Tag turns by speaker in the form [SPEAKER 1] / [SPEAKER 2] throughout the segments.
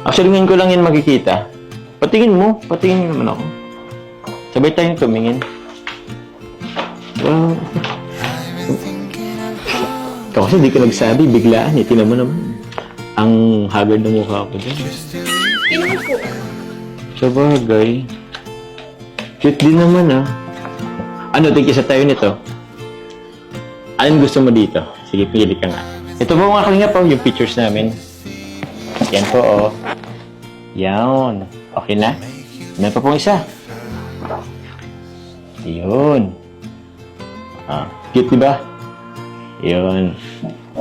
[SPEAKER 1] Actually, ngayon ko lang yan makikita. Patingin naman ako. Sabay tayong tumingin. Wow. Ikaw kasi di ka nagsabi, biglaan eh. Tinan mo naman. Ang haggard ng mukha ko dyan.
[SPEAKER 2] Pinuha po.
[SPEAKER 1] Sabagay. Cute din naman ah. Ano, tigisa tayo nito. Anong gusto mo dito? Sige, pili ka nga. Ito po mga kalinga po, yung pictures namin. Yan po oh. Yan. Okay na? Meron pa pong isa. Yun. Ah, cute diba? Yun.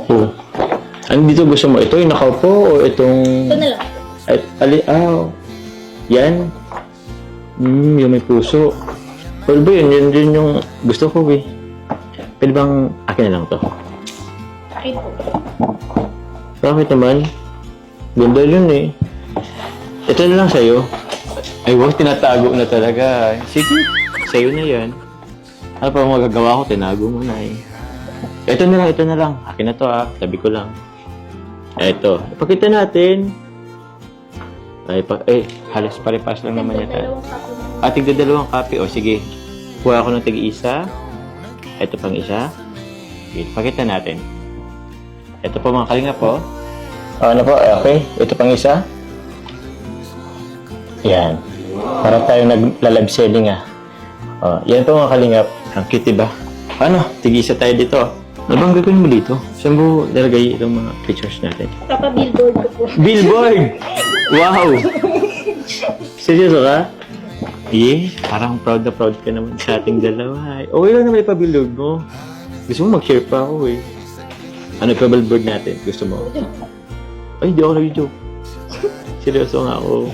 [SPEAKER 1] Oh. Ano dito gusto mo? Ito yung nakaupo o itong...
[SPEAKER 2] Ito na lang.
[SPEAKER 1] Yan. Yung may puso. Well ba yun? Yun yung gusto ko eh. Pwede bang akin na lang to?
[SPEAKER 2] Akin po.
[SPEAKER 1] Bakit naman? Ganda yun eh. Ito na lang sa'yo. Ay, wag, tinatago na talaga. Sige, sa'yo na yan. Ano pa magagawa ko? Tinago mo na eh. Ito na lang. Akin na to ah. Tabi ko lang. Ito. Ipakita natin. Halos pare-pas lang naman yata.
[SPEAKER 2] Tigda dalawang
[SPEAKER 1] Tigda 2 copy.
[SPEAKER 2] copy.
[SPEAKER 1] O sige. Kuha ko ng tig-isa. Ito pang isa. Okay, pakita natin. Ito po mga kalinga po. Ano po? Okay. Ito pang isa. Yan. Para tayo nagla-live selling ah. Yan po mga kalingap. Ang cute diba? Ano? Tig-isa tayo dito. Ano bang gagawin mo dito? Saan mo nalagay itong mga pictures natin?
[SPEAKER 2] Papa-billboard ko po.
[SPEAKER 1] Billboard! Wow! Seryoso ka? Parang proud na proud ka naman sa ating dalawa. Okay lang naman ipa-billboard mo. Gusto mo mag-share pa ako eh. Ano ipa-billboard natin? Gusto mo? Ay, hindi ako nag-joke. Seryoso nga ako.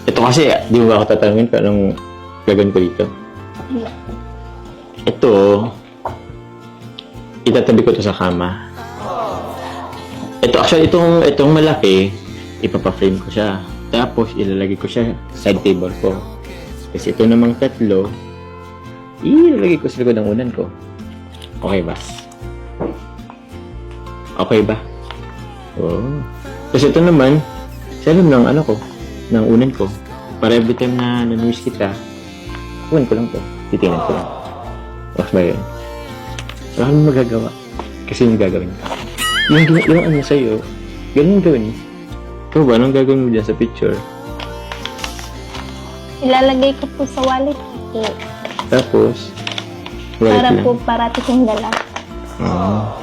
[SPEAKER 1] Ito kasi, di mo ba ako tatanungin kung anong gagawin ko dito? Ito, itatabi ko to sa kama. Ito, actually, itong malaki, ipapa-frame ko siya. Tapos, ilalagay ko siya sa side table ko. Kasi ito namang tatlo, ilalagay ko sa likod ng unan ko. Okay ba? Okay ba? Oh. Kasi ito naman, sa alam ng ano ko, ng unan ko. Para every time na namiss kita, kunin ko lang to. Titingnan ko lang. Mas ba yun? Wala kang magagawa. Kasi yung gagawin ka. Yung ano sa'yo, ganun gawin mo. Ikaw ba? Anong gagawin mo dyan sa picture?
[SPEAKER 2] Ilalagay ko po sa wallet ko.
[SPEAKER 1] Tapos,
[SPEAKER 2] Para po parati kong dala.
[SPEAKER 1] Ah.